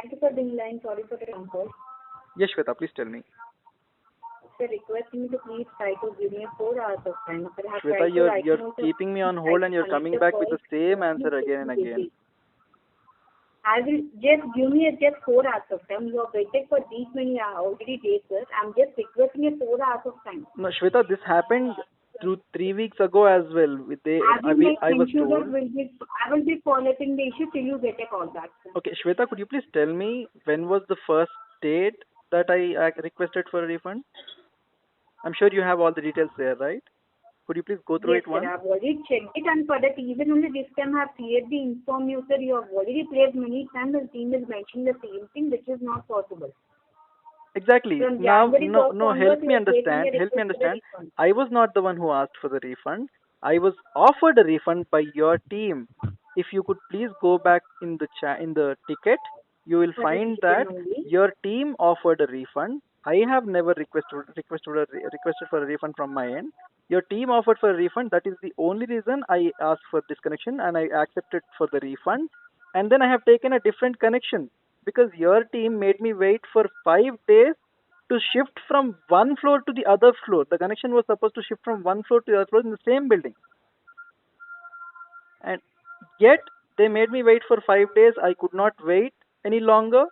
Thank you for being line. Sorry for the comfort. Yes, Shweta, please tell me. Sir, requesting you to please try to give me 4 hours of time. Sir, I have Shweta, tried to write you're notes keeping me on try hold to and you're connect coming the back with the call. same answer Please again and take me again. busy. I will just give me just 4 hours of time. You have waited for these many already days, sir. I'm just requesting you 4 hours of time. No, Shweta, this happened 3 weeks ago as well. As you I was mentioned, told. I will be following the issue till you get a call back, sir. Okay, Shweta, could you please tell me when was the first date that I requested for a refund? I'm sure you have all the details there, right? Could you please go through Yes, it sir. once? I've already checked it, and for that reason only this time I have clearly informed you, sir. You have already placed many times, and team is mentioning the same thing, which is not possible. Exactly. From Now, January no, 1st no, onwards, help you me are placing understand. a Help me request for the understand. refund. I was not the one who asked for the refund. I was offered a refund by your team. If you could please go back in the in the ticket, you will For the find reason that only. your team offered a refund. I have never requested for a refund from my end. Your team offered for a refund. That is the only reason I asked for disconnection and I accepted for the refund. And then I have taken a different connection because your team made me wait for 5 days to shift from one floor to the other floor. The connection was supposed to shift from one floor to the other floor in the same building. And yet they made me wait for 5 days. I could not wait any longer.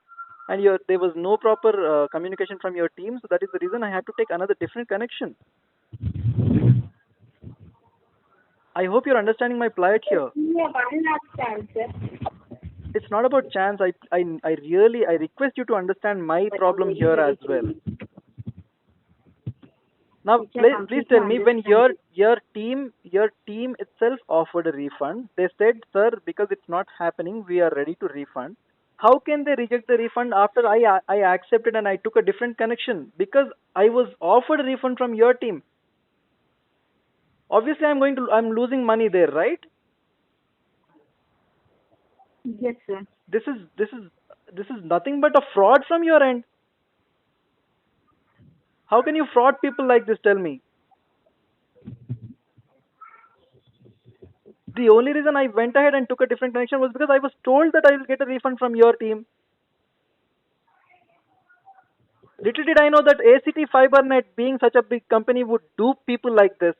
And there was no proper communication from your team. So that is the reason I had to take another different connection. I hope you're understanding my plight here. Yeah, one last chance, sir. It's not about chance. I request you to understand my But I'm problem very, here as very well. sorry. Now, Which I please completely tell me when understand. your team itself offered a refund. They said, "Sir, because it's not happening, we are ready to refund." How can they reject the refund after I accepted and I took a different connection because I was offered a refund from your team? Obviously, I'm losing money there, right? Yes, sir. This is this is this is nothing but a fraud from your end. How can you fraud people like this? Tell me. The only reason I went ahead and took a different connection was because I was told that I will get a refund from your team. Little did I know that ACT Fibernet, being such a big company, would dupe people like this.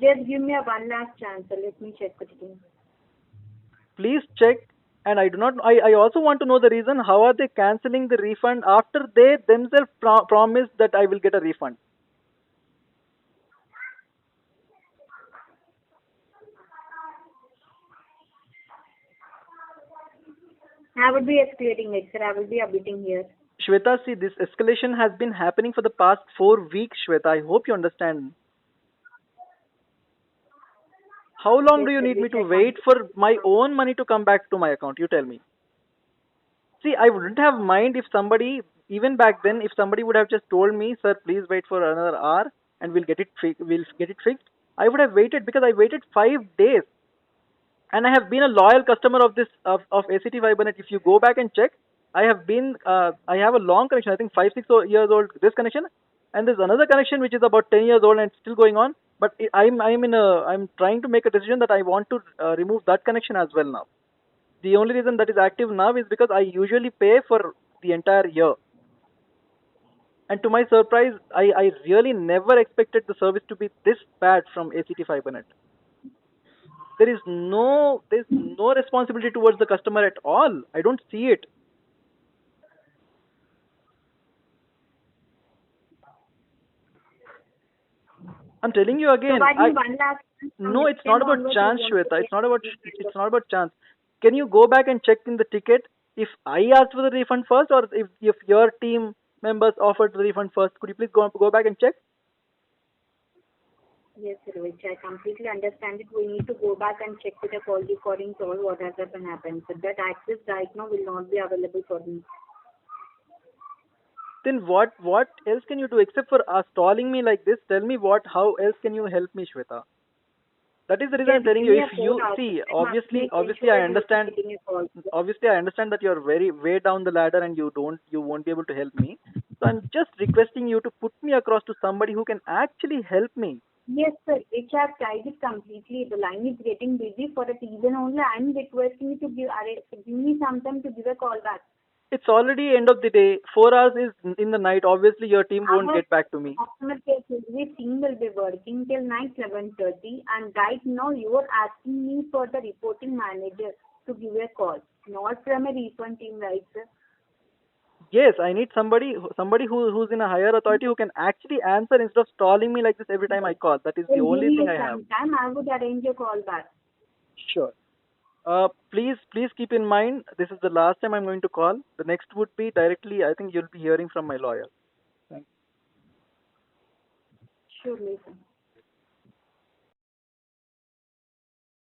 Just give me a one last chance, sir. Let me check with you. Please check. And I do not. I also want to know the reason. How are they canceling the refund after they themselves promised that I will get a refund? I will be escalating it, sir. I will be updating here. Shweta, see, this escalation has been happening for the past 4 weeks, Shweta. I hope you understand. How long Yes, do you sir. need me Which to I wait for completely my own money to come back to my account? You tell me. See, I wouldn't have mind if somebody, even back then, if somebody would have just told me, "Sir, please wait for another hour and we'll get it fixed." I would have waited because I waited 5 days, and I have been a loyal customer of this of ACT Fibernet. If you go back and check, I have a long connection. I think 5 6 years old this connection, and there's another connection which is about 10 years old and it's still going on. But I'm trying to make a decision that I want to remove that connection as well now. The only reason that is active now is because I usually pay for the entire year. And to my surprise, I really never expected the service to be this bad from ACT Fibernet. There's no responsibility towards the customer at all. I don't see it. I'm telling you again. provide me one last chance. From No, next it's not time about onwards, you chance, won't Shweta. forget It's not about chance. Can you go back and check in the ticket if I asked for the refund first or if your team members offered the refund first? Could you please go back and check? Yes, sir. Which I completely understand it. We need to go back and check with the call recordings all what has happened. So that access right now will not be available for me. Then what else can you do except for stalling me like this? Tell me how else can you help me, Shweta? That is the reason I'm Just telling give you. me If a 4 you hours. see, I'm asking to ensure I that you will be understand. getting a call. Obviously, I understand that you're very way down the ladder and you won't be able to help me. So I'm just requesting you to put me across to somebody who can actually help me. Yes, sir. Which I have tried it completely. The line is getting busy for a reason only. I'm requesting you to give me some time to give a call back. It's already end of the day. 4 hours is in the night. Obviously, your team won't Our get back to me. customer care service team will be working till night 11:30, and right now you are asking me for the reporting manager to give a call, not from a refund team, right, sir? Yes, I need somebody who's in a higher authority who can actually answer instead of stalling me like this every time I call. That is the Then give only me thing a I have. some time. I would arrange a call back. Sure. Please keep in mind this is the last time I'm going to call. The next would be directly. I think you'll be hearing from my lawyer. Thank Surely, sir.